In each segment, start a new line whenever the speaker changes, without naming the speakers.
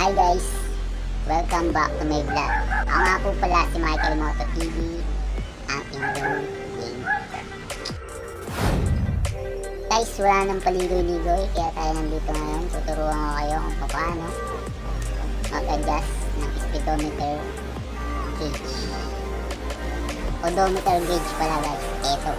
Hi guys! Welcome back to my vlog. Ako nga po pala si Maykel Moto TV, ang inyong game. Guys, wala nang paligoy-ligoy, kaya tayo nandito ngayon. Tuturuan ko kayo kung paano mag-adjust ng speedometer gauge. Odometer gauge pala guys, eto.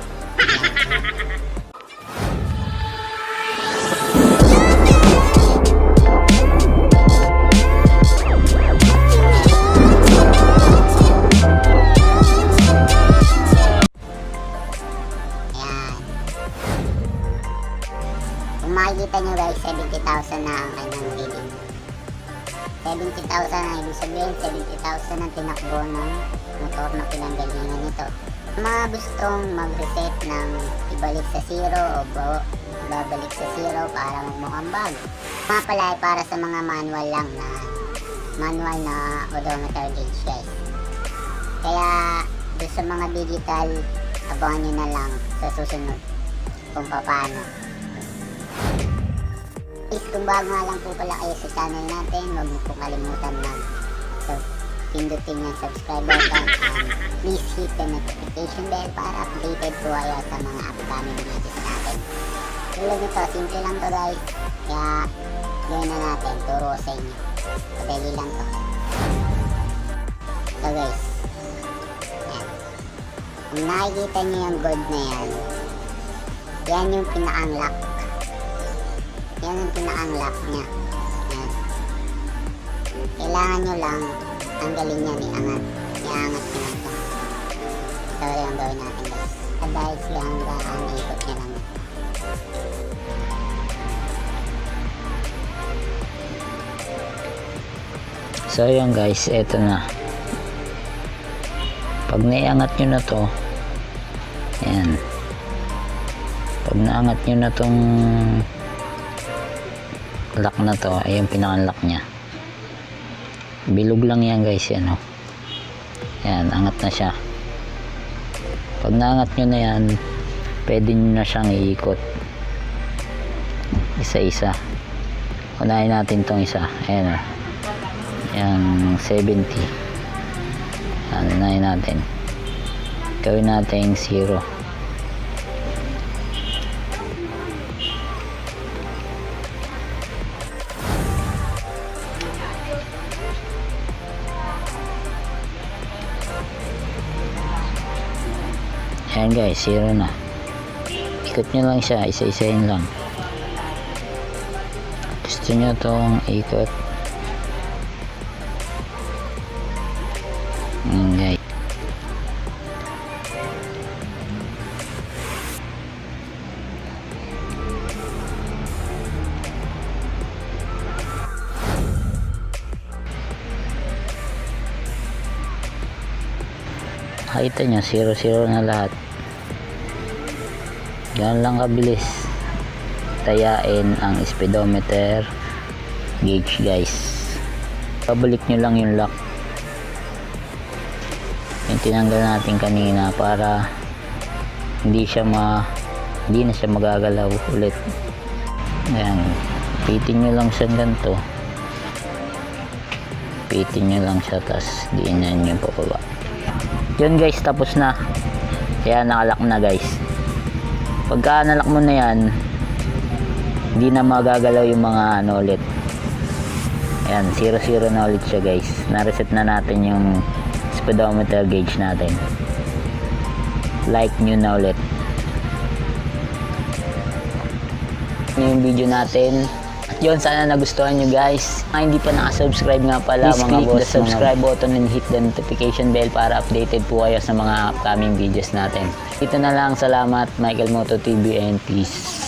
Kung makikita nyo guys, 70,000 na ang kanyang reading. 70,000 ang ibig sabihin, 70,000 ang tinakbo ng motor na pinanggalingan nito. Mga gustong mag-reset ng ibalik sa zero o babalik sa zero para magmukhang bago. Mga pala ay para sa mga manual lang na odometer gauge guys. Kaya doon sa mga digital, abangan nyo na lang sa susunod kung paano. Please, kung bago nga lang po pala kayo sa channel natin, huwag niyo pong kalimutan na pindutin yung subscribe button and please hit the notification bell para updated po kayo sa mga upcoming videos natin. Tulad nito, simple lang to guys, kaya gawin na natin, turo sa inyo. Madali lang to. So guys, yan. Kung nakikita nyo yung gold na yan, yan yung pinaka-unlock. Yan ang pinaka-unlock nya. Yan. Kailangan nyo lang tanggalin yan, iangat nyo lang to. So yung gawin natin guys. At dahil sila hanggang ikot nyo lang.
So yun guys, eto na. Pag naiangat nyo na to, yan. Pag naangat nyo na tong lock na to, ay yung pinaka-lock nya. Bilog lang yan guys, yan o. Yan, angat na siya. Pag naangat nyo na yan, pwede nyo na siyang iikot. Isa-isa. Unahin natin tong isa. Ayan o. Yan, 70. Yan, unahin natin. Gawin natin 0. Ayan guys, 0 na. Ikot nyo lang siya, isa-isahin lang. Gusto nyo tong ikot. Ayan guys. Nakita nyo, 0-0 na lahat. Ganun lang kabilis tayain ang speedometer gauge guys. Pabalik nyo lang yung lock, yung tinanggal natin kanina, para hindi na siya magagalaw ulit. Ayan, pitin nyo lang siya ganito, pitin nyo lang siya, tas diinan nyo pababa. Yun guys, tapos na. Kaya nakalock na guys. Pagka nalock mo na yan, hindi na magagalaw yung mga ulit. Ayan, 0-0 na ulit siya guys. Na-reset na natin yung speedometer gauge natin. Like nyo na ulit. Yung video natin. At yun, sana nagustuhan nyo guys. Hindi pa nakasubscribe nga pala, please mga boss, the subscribe button and hit the notification bell para updated po kayo sa mga upcoming videos natin. Ito na lang, salamat, Maykel Moto TV, and peace.